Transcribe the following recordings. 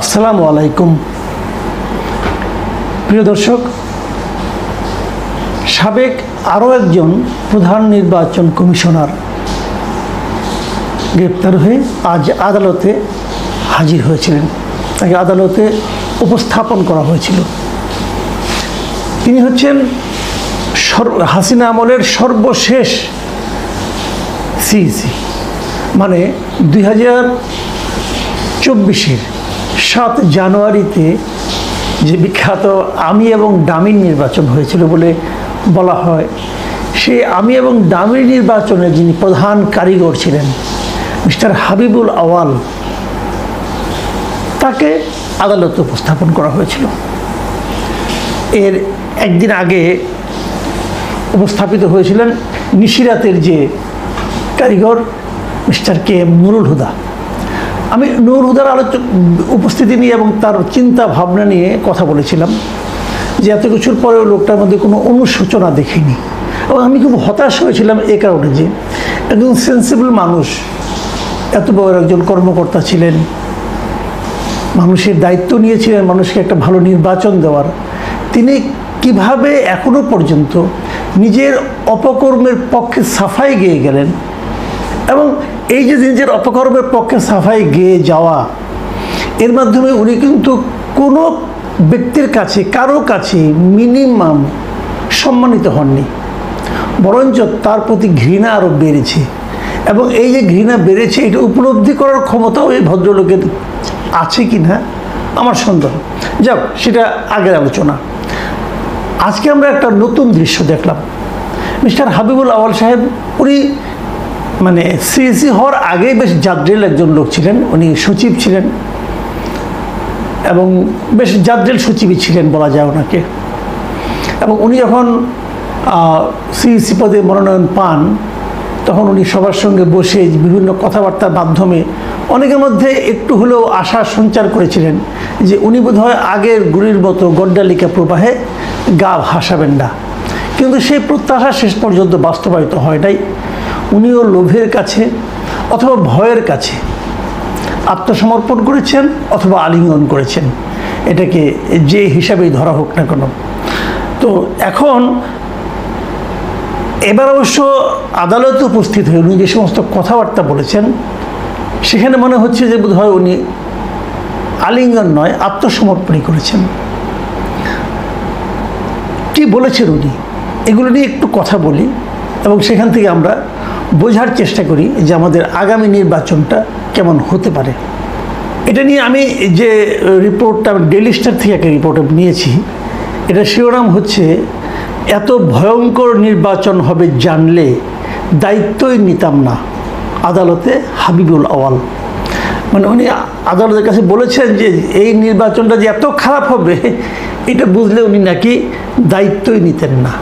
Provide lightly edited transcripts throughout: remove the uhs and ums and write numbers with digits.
আসসালামু আলাইকুম প্রিয় দর্শক, সাবেক আরও একজন প্রধান নির্বাচন কমিশনার গ্রেপ্তার হয়ে আজ আদালতে হাজির হয়েছিলেন। তাকে আদালতে উপস্থাপন করা হয়েছিল। তিনি হচ্ছেন হাসিনা আমলের সর্বশেষ সিইসি, মানে 2024-এর 7 জানুয়ারিতে যে বিখ্যাত আমি এবং ডামির নির্বাচন হয়েছিল বলে বলা হয়, সেই আমি এবং ডামির নির্বাচনে যিনি প্রধান কারিগর ছিলেন মিস্টার হাবিবুল আওয়াল, তাকে আদালতে উপস্থাপন করা হয়েছিল। এর একদিন আগে উপস্থাপিত হয়েছিলেন নিশিরাতের যে কারিগর mister K M Nurul Huda. আমি নুরুল হুদার উপস্থিতি নিয়ে এবং তার চিন্তা ভাবনা নিয়ে কথা বলেছিলাম যে এত কিছুর পরেও লোকটার মধ্যে কোনো অনুশোচনা দেখিনি, এবং আমি খুব হতাশ হয়েছিলাম এ কারণে যে একজন সেন্সিবল মানুষ, এত বড় একজন কর্মকর্তা ছিলেন, মানুষের দায়িত্ব নিয়েছিলেন মানুষকে একটা ভালো নির্বাচন দেওয়ার, তিনি কিভাবে এখনো পর্যন্ত নিজের অপকর্মের পক্ষে সাফাই গেয়ে গেলেন। এবং এই যে নিজের অপকর্মের পক্ষে সাফাই গেয়ে যাওয়া, এর মাধ্যমে উনি কিন্তু কোনো ব্যক্তির কাছে কারো কাছে মিনিমাম সম্মানিত হননি, বরঞ্চ তার প্রতি ঘৃণা আরও বেড়েছে। এবং এই যে ঘৃণা বেড়েছে, এটা উপলব্ধি করার ক্ষমতাও এই ভদ্রলোকের আছে কি না আমার সন্দেহ। যাক, সেটা আগের আলোচনা। আজকে আমরা একটা নতুন দৃশ্য দেখলাম। মিস্টার হাবিবুল আওয়াল সাহেব, উনি মানে সিইসি হওয়ার আগেই বেশ জাদ্রেল একজন লোক ছিলেন। উনি সচিব ছিলেন এবং বেশ জাদ্রেল সচিবই ছিলেন বলা যায় ওনাকে। এবং উনি যখন সিইসি পদে মনোনয়ন পান, তখন উনি সবার সঙ্গে বসে বিভিন্ন কথাবার্তার মাধ্যমে অনেকের মধ্যে একটু হলেও আশা সঞ্চার করেছিলেন যে উনি বোধহয় আগের গুলির মতো গড্ডালিকা প্রবাহে গা ভাসাবেন না। কিন্তু সেই প্রত্যাশা শেষ পর্যন্ত বাস্তবায়িত হয় নাই। উনিও লোভের কাছে অথবা ভয়ের কাছে আত্মসমর্পণ করেছেন অথবা আলিঙ্গন করেছেন, এটাকে যে হিসাবেই ধরা হোক না কেন। তো এখন এবার অবশ্য আদালতে উপস্থিত হয়ে উনি যে সমস্ত কথাবার্তা বলেছেন, সেখানে মনে হচ্ছে যে বোধহয় উনি আলিঙ্গন নয়, আত্মসমর্পণই করেছেন। কি বলেছেন উনি, এগুলো নিয়ে একটু কথা বলি এবং সেখান থেকে আমরা বোঝার চেষ্টা করি যে আমাদের আগামী নির্বাচনটা কেমন হতে পারে। এটা নিয়ে আমি যে রিপোর্টটা ডেইলি স্টার থেকে একটা রিপোর্ট নিয়েছি, এটা শিরোনাম হচ্ছে এত ভয়ঙ্কর নির্বাচন হবে জানলে দায়িত্বই নিতাম না, আদালতে হাবিবুল আওয়াল। মানে উনি আদালতের কাছে বলেছেন যে এই নির্বাচনটা যে এত খারাপ হবে, এটা বুঝলে উনি নাকি দায়িত্বই নিতেন না।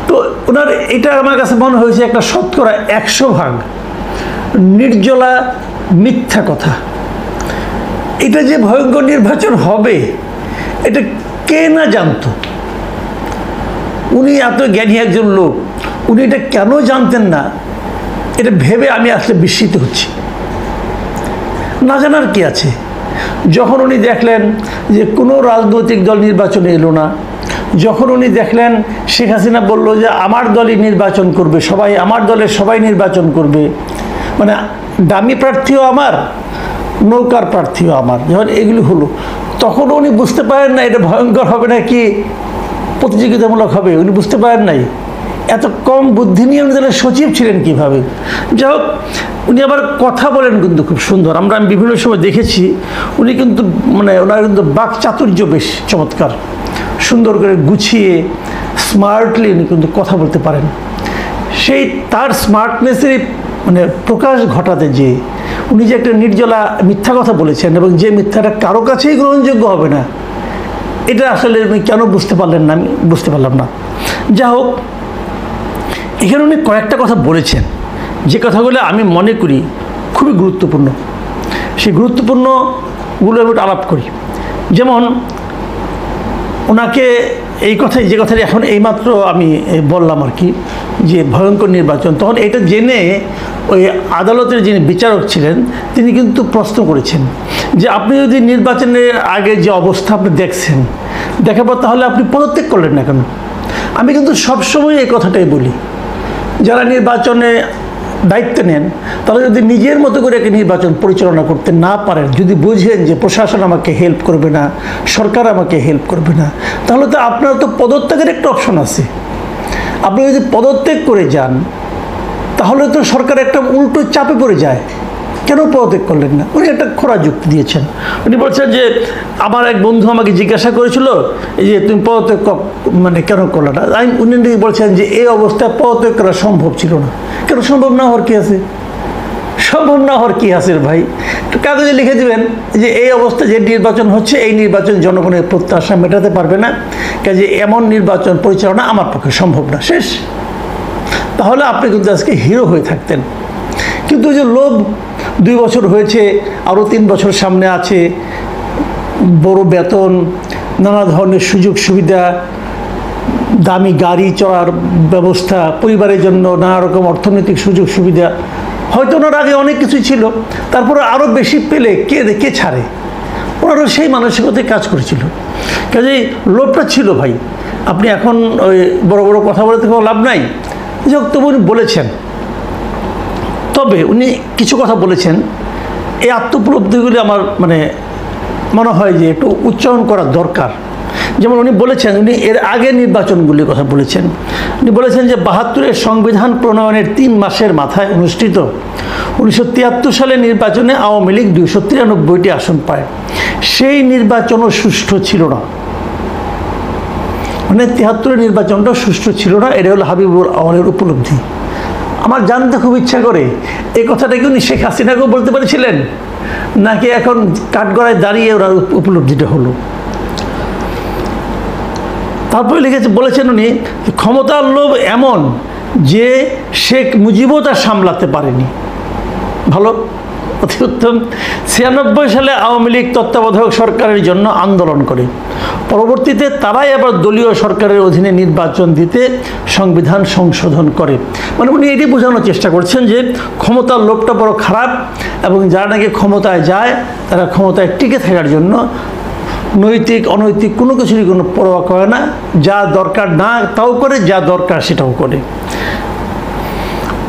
তো ওনার এটা আমার কাছে মনে হয়েছে একটা 100% নির্জলা মিথ্যা কথা। এটা যে ভয়ঙ্কর নির্বাচন হবে, এটা কে না জানতো? উনি এত জ্ঞানী একজন লোক, উনি এটা কেন জানতেন না, এটা ভেবে আমি আসলে বিস্মিত হচ্ছি। না জানার কি আছে? যখন উনি দেখলেন যে কোনো রাজনৈতিক দল নির্বাচনে এলো না, যখন উনি দেখলেন শেখ হাসিনা বলল যে আমার দলই নির্বাচন করবে, সবাই আমার দলের সবাই নির্বাচন করবে, মানে দামি প্রার্থীও আমার, নৌকার প্রার্থীও আমার, যখন এগুলি হলো, তখন উনি বুঝতে পারেন না এটা ভয়ঙ্কর হবে না কি প্রতিযোগিতামূলক হবে। উনি বুঝতে পারেন নাই। এত কম বুদ্ধি নিয়ে উনি তাহলে সচিব ছিলেন কীভাবে? যাই হোক, উনি আবার কথা বলেন কিন্তু খুব সুন্দর। আমি বিভিন্ন সময় দেখেছি উনি কিন্তু মানে ওনার কিন্তু বাক চাতুর্য বেশ চমৎকার, সুন্দর করে গুছিয়ে স্মার্টলি উনি কিন্তু কথা বলতে পারেন। সেই তার স্মার্টনেসের মানে প্রকাশ ঘটাতে যে উনি যে একটা নির্জলা মিথ্যা কথা বলেছেন এবং যে মিথ্যাটা কারো কাছেই গ্রহণযোগ্য হবে না, এটা আসলে উনি কেন বুঝতে পারলেন না, আমি বুঝতে পারলাম না। যা হোক, এখানে উনি কয়েকটা কথা বলেছেন যে কথাগুলো আমি মনে করি খুবই গুরুত্বপূর্ণ। সেই গুরুত্বপূর্ণগুলো আমি আলাপ করি। যেমন ওনাকে এই কথাই, যে কথাটি এখন এইমাত্র আমি বললাম আর কি, যে ভয়ঙ্কর নির্বাচন, তখন এটা জেনে ওই আদালতের যিনি বিচারক ছিলেন তিনি কিন্তু প্রশ্ন করেছেন যে আপনি যদি নির্বাচনের আগে যে অবস্থা আপনি দেখছেন, দেখার পর তাহলে আপনি পদত্যাগ করলেন না কেন? আমি কিন্তু সবসময় এই কথাটাই বলি, যারা নির্বাচনে দায়িত্ব নেন তারা যদি নিজের মতো করে একটা নির্বাচন পরিচালনা করতে না পারেন, যদি বুঝেন যে প্রশাসন আমাকে হেল্প করবে না, সরকার আমাকে হেল্প করবে না, তাহলে তো আপনার তো পদত্যাগের একটা অপশন আছে। আপনি যদি পদত্যাগ করে যান তাহলে তো সরকার একটা উল্টো চাপে পড়ে যায়। কেন পদত্যাগ করলেন না? উনি একটা খোঁড়া যুক্তি দিয়েছেন। উনি বলছেন যে আমার এক বন্ধু আমাকে জিজ্ঞাসা করেছিল এই যে তুমি পদত্যাগ মানে কেন করলে না। উনি বলছেন যে এই অবস্থায় পদত্যাগ করা সম্ভব ছিল না। কেন সম্ভব না হওয়ার কী আছে? সম্ভব না হওয়ার কী আছে ভাই? কাগজে লিখে দেবেন যে এই অবস্থা যে নির্বাচন হচ্ছে, এই নির্বাচন জনগণের প্রত্যাশা মেটাতে পারবে না, কাজে এমন নির্বাচন পরিচালনা আমার পক্ষে সম্ভব না, শেষ। তাহলে আপনি কিন্তু আজকে হিরো হয়ে থাকতেন। কিন্তু যে লোভ, 2 বছর হয়েছে, আরও 3 বছর সামনে আছে, বড় বেতন, নানা ধরনের সুযোগ সুবিধা, দামি গাড়ি চড়ার ব্যবস্থা, পরিবারের জন্য নানা রকম অর্থনৈতিক সুযোগ সুবিধা, হয়তো ওনার আগে অনেক কিছুই ছিল, তারপরে আরও বেশি পেলে কে ছাড়ে? ওনারা সেই মানসিকতায় কাজ করেছিল, কাজেই লোভটা ছিল ভাই। আপনি এখন ওই বড় বড় কথা বলতে কোনো লাভ নাই। যাক, তবু উনি বলেছেন, তবে উনি কিছু কথা বলেছেন, এই আত্মোপলব্ধিগুলি আমার মনে হয় যে একটু উচ্চারণ করা দরকার। যেমন উনি বলেছেন, উনি এর আগে নির্বাচনগুলির কথা বলেছেন। উনি বলেছেন যে 72-এর সংবিধান প্রণয়নের 3 মাসের মাথায় অনুষ্ঠিত 1973 সালে নির্বাচনে আওয়ামী লীগ 293টি আসন পায়। সেই নির্বাচনও সুষ্ঠু ছিল না। 73-এর নির্বাচনটা সুষ্ঠু ছিল না, এটা হলো হাবিবুল আওয়ালের উপলব্ধি। আমার জানতে খুব ইচ্ছা করে, এই কথাটা কি উনি শেখ হাসিনাকেও বলতে পেরেছিলেন, নাকি এখন কাঠগড়ায় দাঁড়িয়ে ওনার উপলব্ধিটা হলো? তারপরে বলেছেন উনি, ক্ষমতার লোভ এমন যে শেখ মুজিবও তা সামলাতে পারেনি। ভালো, অতি উত্তম। 96 সালে আওয়ামী লীগ তত্ত্বাবধায়ক সরকারের জন্য আন্দোলন করে, পরবর্তীতে তারাই আবার দলীয় সরকারের অধীনে নির্বাচন দিতে সংবিধান সংশোধন করে। উনি এটি বোঝানোর চেষ্টা করছেন যে ক্ষমতার লোভটা বড় খারাপ, এবং যারা নাকি ক্ষমতায় যায় তারা ক্ষমতায় টিকে থাকার জন্য নৈতিক অনৈতিক কোনো কিছুরই কোনো পরোয়া করে না, যা দরকার না তাও করে, যা দরকার সেটাও করে।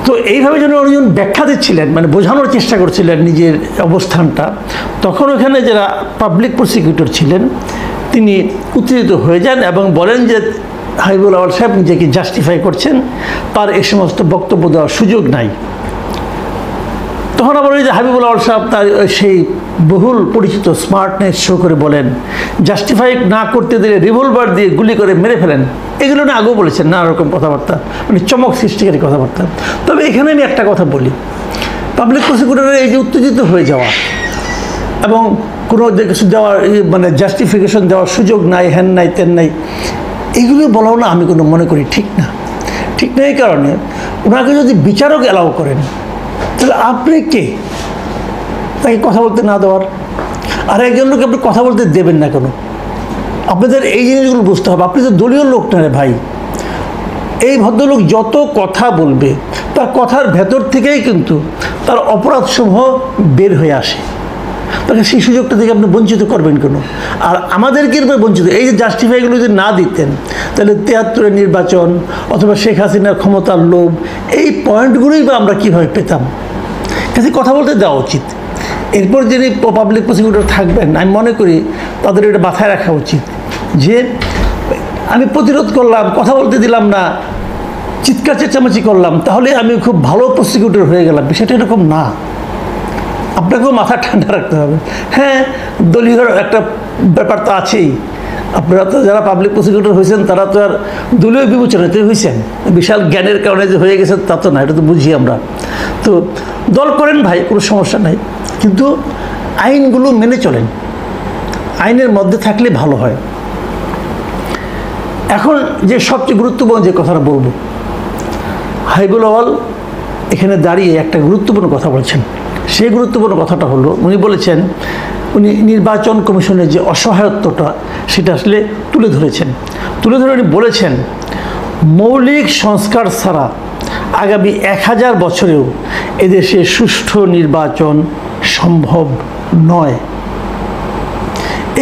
তো এইভাবে যেন উনি ব্যাখ্যা দিচ্ছিলেন, বোঝানোর চেষ্টা করছিলেন নিজের অবস্থানটা, তখন ওখানে যারা পাবলিক প্রসিকিউটর ছিলেন তিনি উত্তেজিত হয়ে যান এবং বলেন যে হাবিবুল আওয়াল সাহেব নিজেকে জাস্টিফাই করছেন, তার এই সমস্ত বক্তব্য দেওয়ার সুযোগ নাই। তখন আবার ওই যে হাবিবুল আওয়াল সাহেব তার সেই বহুল পরিচিত স্মার্টনেস শো করে বলেন, জাস্টিফাই না করতে দিলে রিভলভার দিয়ে গুলি করে মেরে ফেলেন। এগুলো না আগেও বলেছেন নানা রকম কথাবার্তা, চমক সৃষ্টিকারী কথাবার্তা। তবে এখানে আমি একটা কথা বলি, পাবলিক প্রসিকিউটরের এই যে উত্তেজিত হয়ে যাওয়া এবং কোনো কিছু দেওয়ার জাস্টিফিকেশন দেওয়ার সুযোগ নাই, হ্যান নাই তেন নাই, এগুলো বলাও না আমি কোনো মনে করি ঠিক না। ঠিক না এই কারণে, ওনাকে যদি বিচারক অ্যালাউ করেন তাহলে আপনি কে তাকে কথা বলতে না দেওয়ার? আর একজন লোক আপনি কথা বলতে দেবেন না কেন? আপনাদের এই জিনিসগুলো বুঝতে হবে। আপনি তো দলীয় লোক না রে ভাই। এই ভদ্রলোক যত কথা বলবে তার কথার ভেতর থেকেই কিন্তু তার অপরাধসমূহ বের হয়ে আসে। তাকে সেই সুযোগটা থেকে আপনি বঞ্চিত করবেন কেন? আর আমাদেরকে বঞ্চিত, এই যে জাস্টিফাইগুলো যদি না দিতেন তাহলে 73-এর নির্বাচন অথবা শেখ হাসিনার ক্ষমতার লোভ, এই পয়েন্টগুলোই বা আমরা কীভাবে পেতাম? কাছে কথা বলতে দেওয়া উচিত। এরপর যিনি পাবলিক প্রসিকিউটর থাকবেন, আমি মনে করি তাদের এটা মাথায় রাখা উচিত যে আমি প্রতিরোধ করলাম, কথা বলতে দিলাম না, চিৎকার চেঁচামেচি করলাম, তাহলে আমি খুব ভালো প্রসিকিউটর হয়ে গেলাম। বিষয়টা এরকম না। আপনাকেও মাথা ঠান্ডা রাখতে হবে। হ্যাঁ, দলীয় একটা ব্যাপার তো আছেই। আপনারা তো যারা পাবলিক প্রসিকিউটর হয়েছেন তারা তো আর দলীয় বিবেচনাতে হয়েছেন, বিশাল জ্ঞানের কারণে যে হয়ে গেছেন তা তো না, এটা তো বুঝি আমরা। তো দল করেন ভাই, কোনো সমস্যা নাই, কিন্তু আইনগুলো মেনে চলেন, আইনের মধ্যে থাকলে ভালো হয়। এখন যে সবচেয়ে গুরুত্বপূর্ণ যে কথাটা বলবো, হাবিবুল আওয়াল এখানে দাঁড়িয়ে একটা গুরুত্বপূর্ণ কথা বলছেন। সেই গুরুত্বপূর্ণ কথাটা হলো, উনি বলেছেন, উনি নির্বাচন কমিশনের যে অসহায়ত্বটা সেটা আসলে তুলে ধরেছেন। তুলে ধরে উনি বলেছেন, মৌলিক সংস্কার ছাড়া আগামী 1000 বছরেও এদেশে সুষ্ঠু নির্বাচন সম্ভব নয়।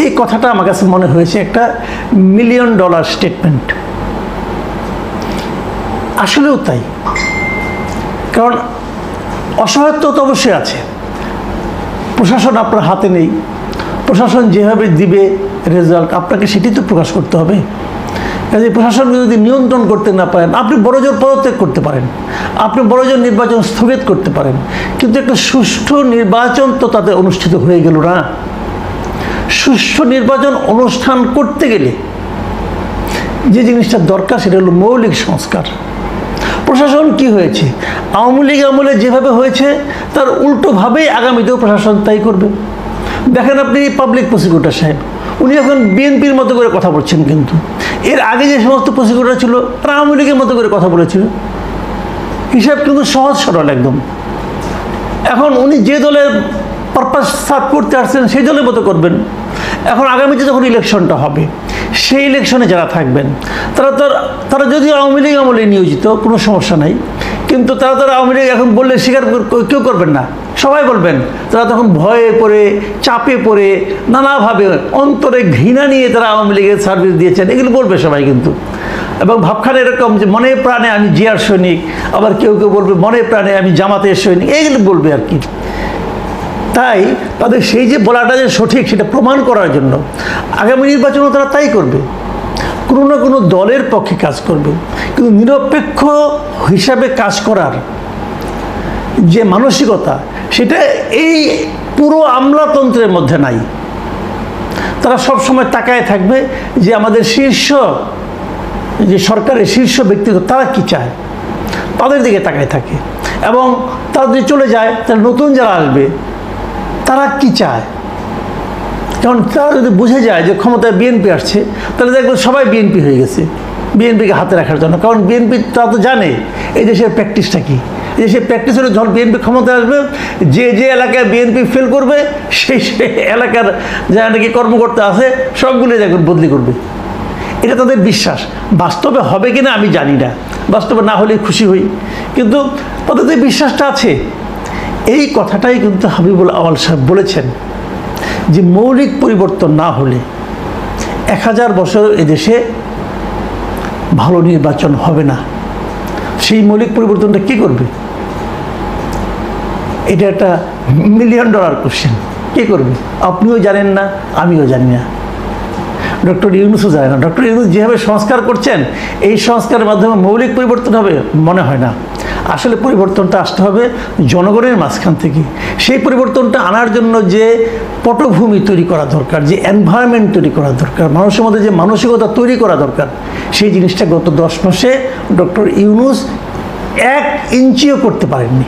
এই কথাটা আমার কাছে মনে হয়েছে একটা $1,000,000 স্টেটমেন্ট। আসলেও তাই, কারণ অসহায়ত্ব তো অবশ্যই আছে। প্রশাসন আপনার হাতে নেই, প্রশাসন যেভাবে দিবে রেজাল্ট আপনাকে সেটি তো প্রকাশ করতে হবে। কাজে প্রশাসনকে যদি নিয়ন্ত্রণ করতে না পারেন, আপনি বড়জোর পদত্যাগ করতে পারেন, আপনি বড়জোর নির্বাচন স্থগিত করতে পারেন, কিন্তু একটা সুষ্ঠু নির্বাচন তো তাতে অনুষ্ঠিত হয়ে গেল না। সুষ্ঠু নির্বাচন অনুষ্ঠান করতে গেলে যে জিনিসটা দরকার সেটা হলো মৌলিক সংস্কার। প্রশাসন কি হয়েছে, আওয়ামী লীগ আমলে যেভাবে হয়েছে তার উল্টোভাবেই আগামীতেও প্রশাসন তাই করবে। দেখেন আপনি পাবলিক প্রসিকিউটর সাহেব, উনি এখন বিএনপির মতো করে কথা বলছেন, কিন্তু এর আগে যে সমস্ত প্রসিকিউটর ছিল তারা আওয়ামী লীগের মতো করে কথা বলেছিল। হিসাব কিন্তু সহজ সরল একদম। এখন উনি যে দলের পারপাস সার্ভ করতে আসছেন সেই দলের মতো করবেন। এখন আগামীতে যখন ইলেকশনটা হবে, সেই ইলেকশনে যারা থাকবেন তারা যদিও আওয়ামী লীগ আমলে নিয়োজিত, কোনো সমস্যা নাই, কিন্তু তারা আওয়ামী লীগ এখন বললে স্বীকার কেউ করবেন না, সবাই বলবেন। তারা তখন ভয়ে পড়ে, চাপে পড়ে, নানাভাবে অন্তরে ঘৃণা নিয়ে তারা আওয়ামী লীগের সার্ভিস দিয়েছেন, এগুলো বলবে সবাই কিন্তু। এবং ভাবখানে এরকম যে মনে প্রাণে আমি জিয়ার সৈনিক, আবার কেউ কেউ বলবে মনে প্রাণে আমি জামাতের সৈনিক, এইগুলো বলবে আর কি। তাই তাদের সেই যে বলাটা যে সঠিক সেটা প্রমাণ করার জন্য আগামী নির্বাচনও তারা তাই করবে, কোনো না কোনো দলের পক্ষে কাজ করবে। কিন্তু নিরপেক্ষ হিসাবে কাজ করার যে মানসিকতা, সেটা এই পুরো আমলাতন্ত্রের মধ্যে নাই। তারা সবসময় তাকায় থাকবে যে আমাদের শীর্ষ যে সরকারের শীর্ষ ব্যক্তিত্ব তারা কি চায়, তাদের দিকে তাকায় থাকে। এবং তারা যদি চলে যায় তাহলে নতুন যারা আসবে তারা কি চায়। কারণ তারা যদি বুঝে যায় যে ক্ষমতায় বিএনপি আসছে, তাহলে দেখবে সবাই বিএনপি হয়ে গেছে বিএনপিকে হাতে রাখার জন্য। কারণ বিএনপি তারা তো জানে এই দেশের প্র্যাকটিসটা কী। এই দেশের প্র্যাকটিস হলে যখন বিএনপি ক্ষমতায় আসবে, যে যে এলাকায় বিএনপি ফেল করবে সেই এলাকার যারা নাকি কর্মকর্তা আছে সবগুলো দেখবেন বদলি করবে। এটা তাদের বিশ্বাস। বাস্তবে হবে কিনা আমি জানি না, বাস্তবে না হলে খুশি হই, কিন্তু তাদের বিশ্বাসটা আছে। এই কথাটাই কিন্তু হাবিবুল আউয়াল সাহেব বলেছেন যে মৌলিক পরিবর্তন না হলে 1000 বছর এদেশে ভালো নির্বাচন হবে না। সেই মৌলিক পরিবর্তনটা কী করবে? এটা একটা $1,000,000 কোশ্চেন। কে করবে? আপনিও জানেন না, আমিও জানি না, ডক্টর ইউনূসও জানে না। ডক্টর ইউনূস যেভাবে সংস্কার করছেন, এই সংস্কারের মাধ্যমে মৌলিক পরিবর্তন হবে মনে হয় না। আসলে পরিবর্তনটা আসতে হবে জনগণের মাঝখান থেকে। সেই পরিবর্তনটা আনার জন্য যে পটভূমি তৈরি করা দরকার, যে এনভায়রনমেন্ট তৈরি করা দরকার, মানুষের মধ্যে যে মানসিকতা তৈরি করা দরকার, সেই জিনিসটা গত 10 মাসে ডক্টর ইউনূস 1 ইঞ্চিও করতে পারেননি।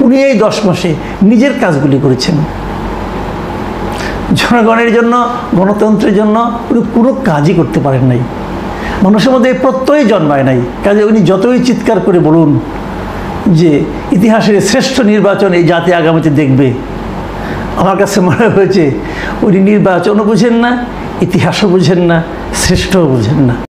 উনি এই 10 মাসে নিজের কাজগুলি করেছেন। জনগণের জন্য, গণতন্ত্রের জন্য উনি কোনো কাজই করতে পারেন নাই। মানুষের মধ্যে এই প্রত্যয় জন্মায় নাই। কাজে উনি যতই চিৎকার করে বলুন যে ইতিহাসের শ্রেষ্ঠ নির্বাচন এই জাতি আগামীতে দেখবে, আমার কাছে মনে হয়েছে উনি নির্বাচনও বুঝেন না, ইতিহাসও বুঝেন না, শ্রেষ্ঠও বুঝেন না।